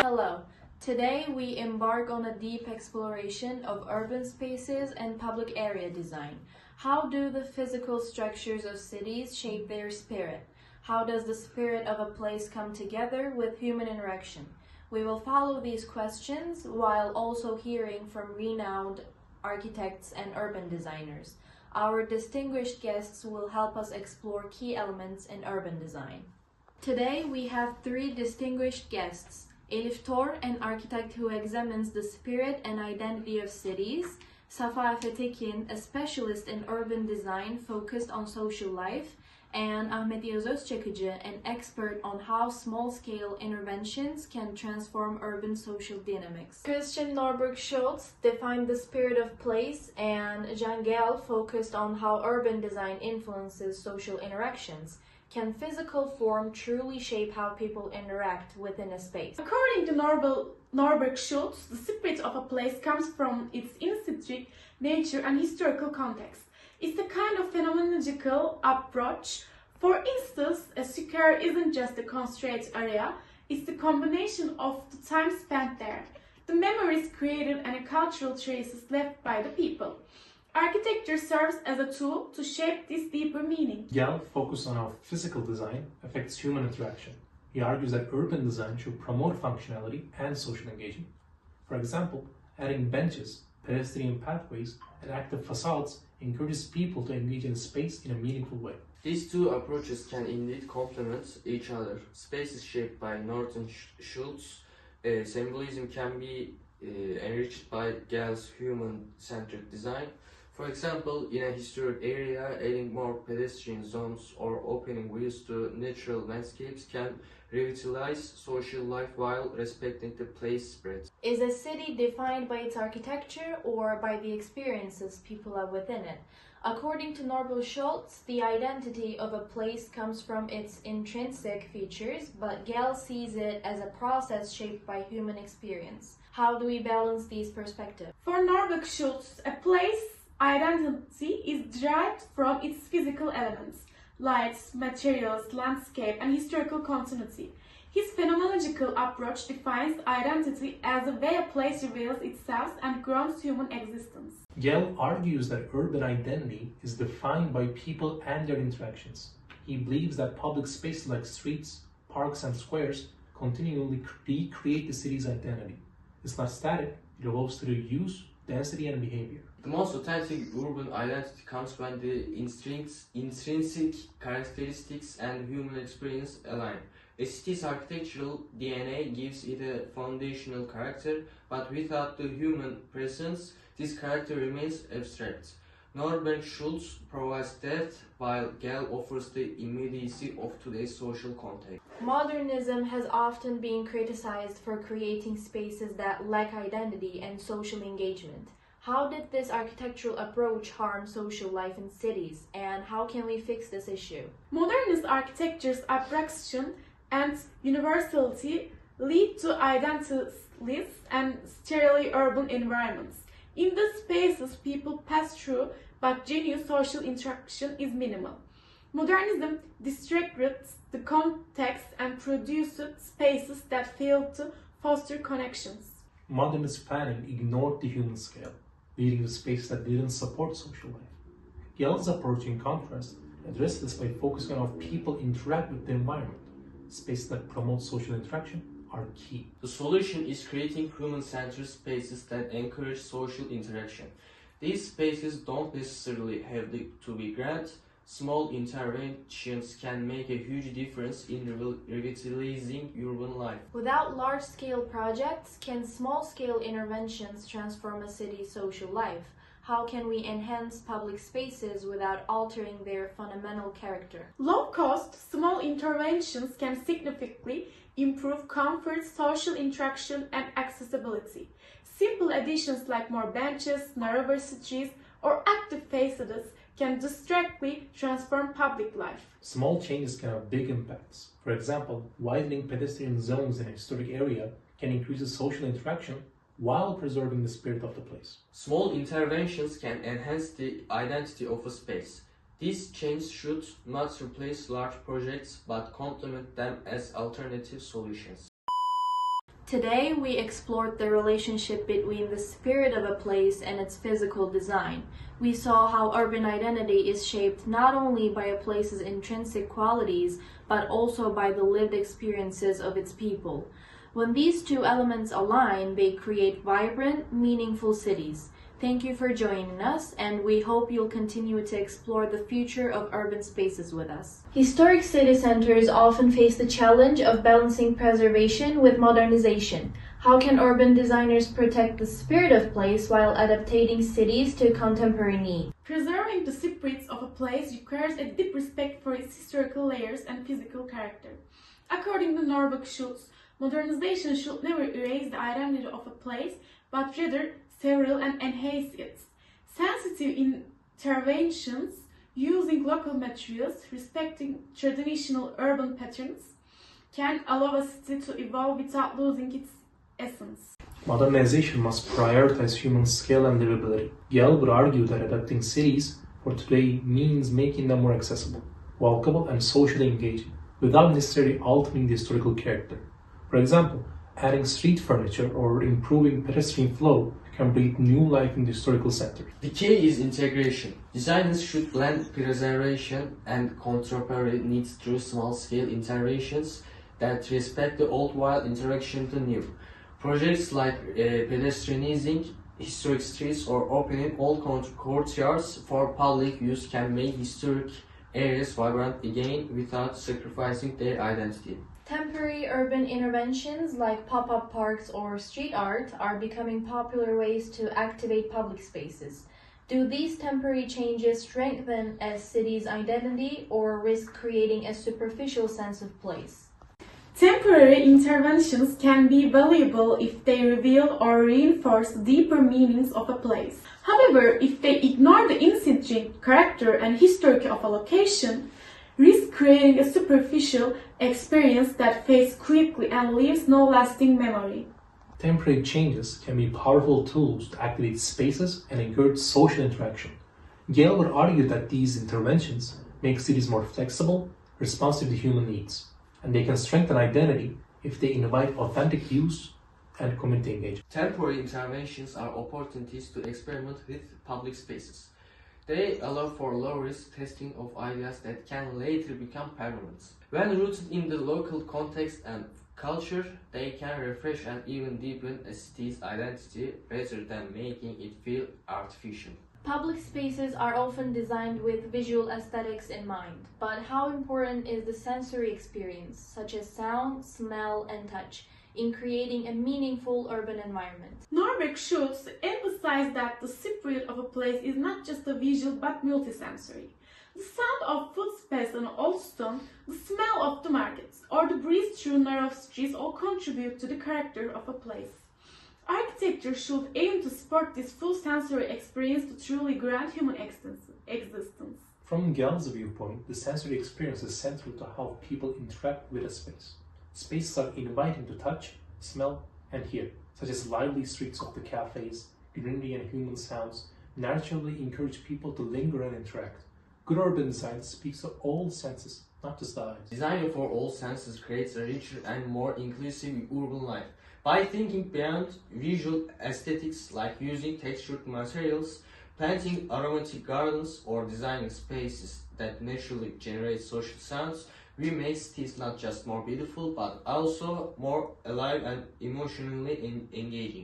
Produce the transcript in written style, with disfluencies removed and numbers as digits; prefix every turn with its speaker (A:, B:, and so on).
A: Hello. Today we embark on a deep exploration of urban spaces and public area design. How do the physical structures of cities shape their spirit? How does the spirit of a place come together with human interaction? We will follow these questions while also hearing from renowned architects and urban designers. Our distinguished guests will help us explore key elements in urban design. Today we have three distinguished guests. Elif Tor, an architect who examines the spirit and identity of cities. Safa Afetekin, a specialist in urban design focused on social life. And Ahmet Yağız Özçakıcı, an expert on how small-scale interventions can transform urban social dynamics. Christian Norberg Schultz defined the spirit of place, and Jean Gell focused on how urban design influences social interactions. Can physical form truly shape how people interact within a space?
B: According to Norberg Schultz, the spirit of a place comes from its intrinsic nature and historical context. It's a kind of phenomenological approach. For instance, a square isn't just a constrained area, it's the combination of the time spent there, the memories created and the cultural traces left by the people. Architecture serves as a tool to shape this deeper meaning.
C: Gell focused on how physical design affects human interaction. He argues that urban design should promote functionality and social engagement. For example, adding benches, pedestrian pathways, and active facades encourages people to engage in space in a meaningful way.
D: These two approaches can indeed complement each other. Spaces shaped by Norton Schultz symbolism can be enriched by Gell's human-centric design. For example, in a historic area, adding more pedestrian zones or opening views to natural landscapes can revitalize social life while respecting the place spirit.
A: Is a city defined by its architecture or by the experiences people have within it? According to Norberg Schultz, the identity of a place comes from its intrinsic features, but Gell sees it as a process shaped by human experience. How do we balance these perspectives?
B: For Norberg Schultz, a place identity is derived from its physical elements, lights, materials, landscape, and historical continuity. His phenomenological approach defines identity as a way a place reveals itself and grounds human existence.
C: Gell argues that urban identity is defined by people and their interactions. He believes that public spaces like streets, parks, and squares continually recreate the city's identity. It's not static, it evolves through use, density, and behavior.
D: The most authentic urban identity comes when the intrinsic characteristics and human experience align. A city's architectural DNA gives it a foundational character, but without the human presence, this character remains abstract. Norberg Schultz provides depth, while Gell offers the immediacy of today's social context.
A: Modernism has often been criticized for creating spaces that lack identity and social engagement. How did this architectural approach harm social life in cities, and how can we fix this issue?
B: Modernist architecture's abstraction and universality lead to identityless and sterile urban environments. In these spaces, people pass through, but genuine social interaction is minimal. Modernism distracts the context and produces spaces that fail to foster connections.
C: Modernist planning ignored the human scale, leading to spaces that didn't support social life. Gell's approach, in contrast, addressed this by focusing on how people interact with the environment. Spaces that promote social interaction are key.
D: The solution is creating human-centered spaces that encourage social interaction. These spaces don't necessarily have to be grand. Small interventions can make a huge difference in revitalizing urban life.
A: Without large-scale projects, can small-scale interventions transform a city's social life? How can we enhance public spaces without altering their fundamental character?
B: Low-cost, small interventions can significantly improve comfort, social interaction, and accessibility. Simple additions like more benches, narrower streets, or active facades can distinctly transform public life.
C: Small changes can have big impacts. For example, widening pedestrian zones in a historic area can increase the social interaction while preserving the spirit of the place.
D: Small interventions can enhance the identity of a space. These changes should not replace large projects but complement them as alternative solutions.
A: Today, we explored the relationship between the spirit of a place and its physical design. We saw how urban identity is shaped not only by a place's intrinsic qualities, but also by the lived experiences of its people. When these two elements align, they create vibrant, meaningful cities. Thank you for joining us, and we hope you'll continue to explore the future of urban spaces with us. Historic city centers often face the challenge of balancing preservation with modernization. How can urban designers protect the spirit of place while adapting cities to contemporary needs?
B: Preserving the spirit of a place requires a deep respect for its historical layers and physical character. According to Norbert Schultz, modernization should never erase the identity of a place, but rather several and enhance it. Sensitive interventions using local materials, respecting traditional urban patterns, can allow a city to evolve without losing its essence.
C: Modernization must prioritize human skill and livability. Gell would argue that adapting cities for today means making them more accessible, walkable, and socially engaging, without necessarily altering the historical character. For example, adding street furniture or improving pedestrian flow can breathe new life in the historical center.
D: The key is integration. Designers should blend preservation and contemporary needs through small-scale interventions that respect the old while interaction to new. Projects like pedestrianizing historic streets or opening old courtyards for public use can make historic areas vibrant again without sacrificing their identity.
A: Temporary urban interventions like pop-up parks or street art are becoming popular ways to activate public spaces. Do these temporary changes strengthen a city's identity or risk creating a superficial sense of place?
B: Temporary interventions can be valuable if they reveal or reinforce deeper meanings of a place. However, if they ignore the intrinsic character and history of a location, risk creating a superficial experience that fades quickly and leaves no lasting memory.
C: Temporary changes can be powerful tools to activate spaces and encourage social interaction. Gale would argue that these interventions make cities more flexible, responsive to human needs, and they can strengthen identity if they invite authentic use and community engagement.
D: Temporary interventions are opportunities to experiment with public spaces. They allow for low-risk testing of ideas that can later become permanent. When rooted in the local context and culture, they can refresh and even deepen a city's identity rather than making it feel artificial.
A: Public spaces are often designed with visual aesthetics in mind, but how important is the sensory experience, such as sound, smell, and touch, in creating a meaningful urban environment?
B: Norbert Schultz emphasized that the spirit of a place is not just a visual but multisensory. The sound of footsteps on old stone, the smell of the markets, or the breeze through narrow streets all contribute to the character of a place. Architecture should aim to support this full sensory experience to truly grant human existence.
C: From Gell's viewpoint, the sensory experience is central to how people interact with a space. Spaces are inviting to touch, smell, and hear, such as lively streets of the cafes, greenery and human sounds, naturally encourage people to linger and interact. Good urban design speaks to all senses, not just the eyes.
D: Designing for all senses creates a richer and more inclusive urban life. By thinking beyond visual aesthetics like using textured materials, planting aromatic gardens, or designing spaces that naturally generate social sounds, we make cities not just more beautiful but also more alive and emotionally engaging.